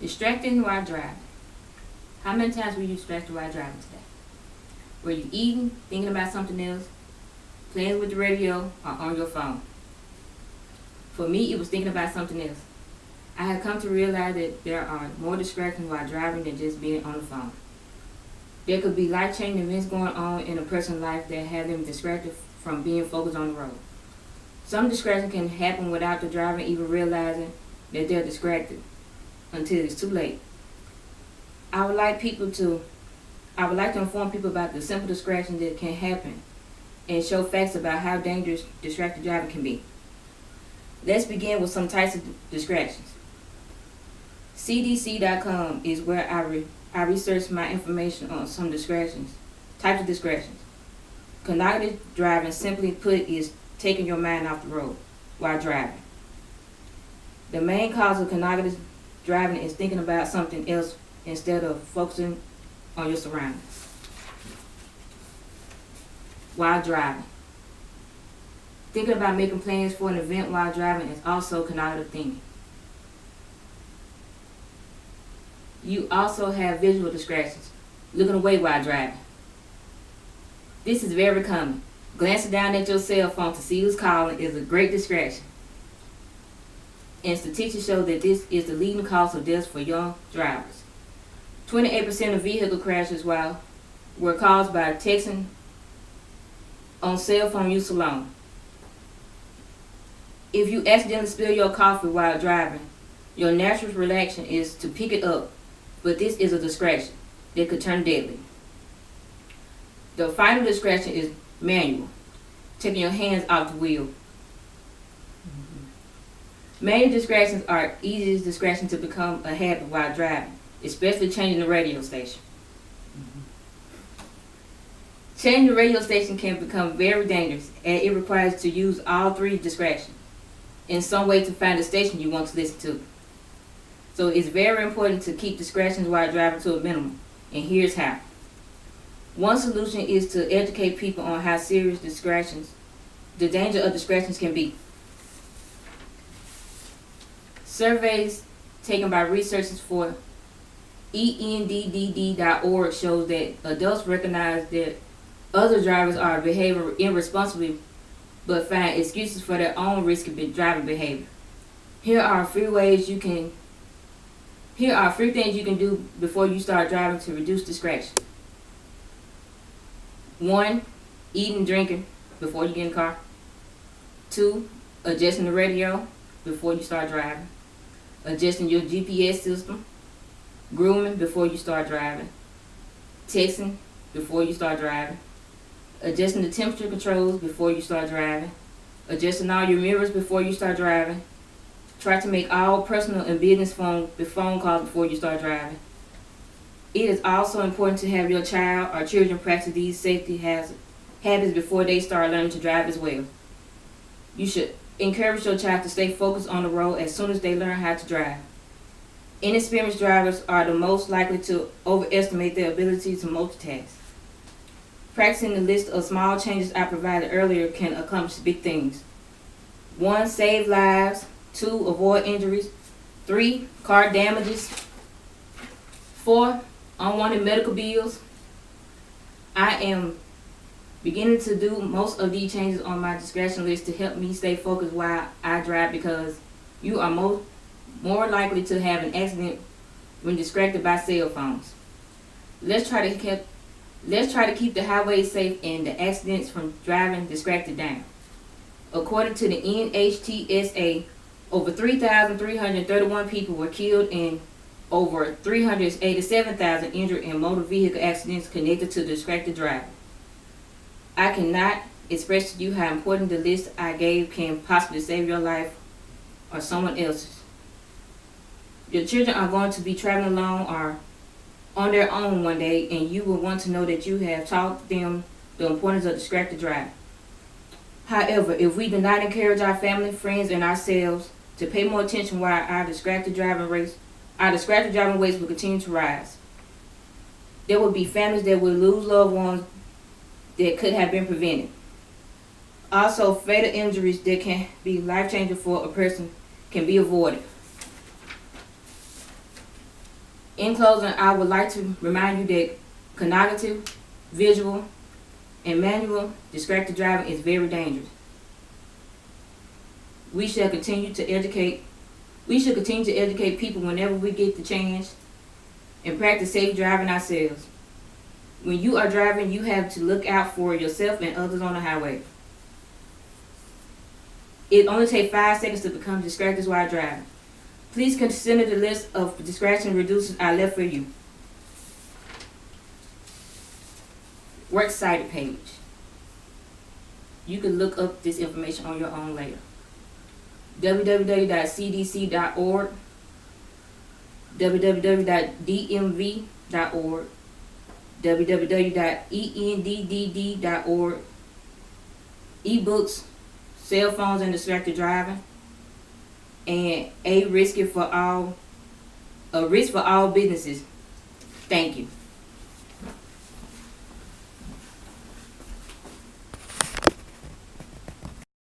Distracting while driving. How many times were you distracted while driving today? Were you eating, thinking about something else, playing with the radio, or on your phone? For me, it was thinking about something else. I had come to realize that there are more distractions while driving than just being on the phone. There could be life-changing events going on in a person's life that have them distracted from being focused on the road. Some distractions can happen without the driver even realizing that they're distracted until it's too late. I would like to inform people about the simple distractions that can happen and show facts about how dangerous distracted driving can be. Let's begin with some types of distractions. CDC.com is where I researched my information on some types of distractions. Cognitive driving, simply put, is taking your mind off the road while driving. The main cause of cognitive driving is thinking about something else instead of focusing on your surroundings. While driving. Thinking about making plans for an event while driving is also cognitive thinking. You also have visual distractions, looking away while driving. This is very common. Glancing down at your cell phone to see who's calling is a great distraction. And statistics show that this is the leading cause of deaths for young drivers. 28% of vehicle crashes were caused by texting on cell phone use alone. If you accidentally spill your coffee while driving, your natural reaction is to pick it up, but this is a distraction that could turn deadly. The final distraction is manual, taking your hands off the wheel. Manual distractions are easiest distraction to become a habit while driving, especially changing the radio station. Changing the radio station can become very dangerous, and it requires to use all three distractions in some way to find the station you want to listen to. So it's very important to keep distractions while driving to a minimum, and here's how. One solution is to educate people on how serious the danger of distractions can be. Surveys taken by researchers for ENDDD.org shows that adults recognize that other drivers are behaving irresponsibly but find excuses for their own risky driving behavior. Here are a few things you can do before you start driving to reduce distraction. 1. Eating and drinking before you get in the car. 2. Adjusting the radio before you start driving. Adjusting your GPS system. Grooming before you start driving. Texting before you start driving. Adjusting the temperature controls before you start driving. Adjusting all your mirrors before you start driving. Try to make all personal and business phone calls before you start driving. It is also important to have your child or children practice these safety habits before they start learning to drive as well. You should encourage your child to stay focused on the road as soon as they learn how to drive. Inexperienced drivers are the most likely to overestimate their ability to multitask. Practicing the list of small changes I provided earlier can accomplish big things. 1. Save lives. 2. Avoid injuries. 3. Car damages. 4. Unwanted medical bills. I am beginning to do most of these changes on my distraction list to help me stay focused while I drive, because you are more likely to have an accident when distracted by cell phones. Let's try to keep the highways safe and the accidents from driving distracted down. According to the NHTSA, over 3,331 people were killed and over 387,000 injured in motor vehicle accidents connected to distracted driving. I cannot express to you how important the list I gave can possibly save your life or someone else's. Your children are going to be traveling alone or on their own one day, and you will want to know that you have taught them the importance of distracted driving. However, if we do not encourage our family, friends, and ourselves to pay more attention while our distracted driving rates will continue to rise. There will be families that will lose loved ones that could have been prevented. Also, fatal injuries that can be life-changing for a person can be avoided. In closing, I would like to remind you that cognitive, visual, and manual distracted driving is very dangerous. We should continue to educate people whenever we get the chance and practice safe driving ourselves. When you are driving, you have to look out for yourself and others on the highway. It only takes 5 seconds to become distracted while driving. Please consider the list of distraction reducers I left for you. Works cited page. You can look up this information on your own later. www.cdc.org, www.dmv.org, www.endd.org, ebooks, cell phones and distracted driving, and a risk for all businesses. Thank you.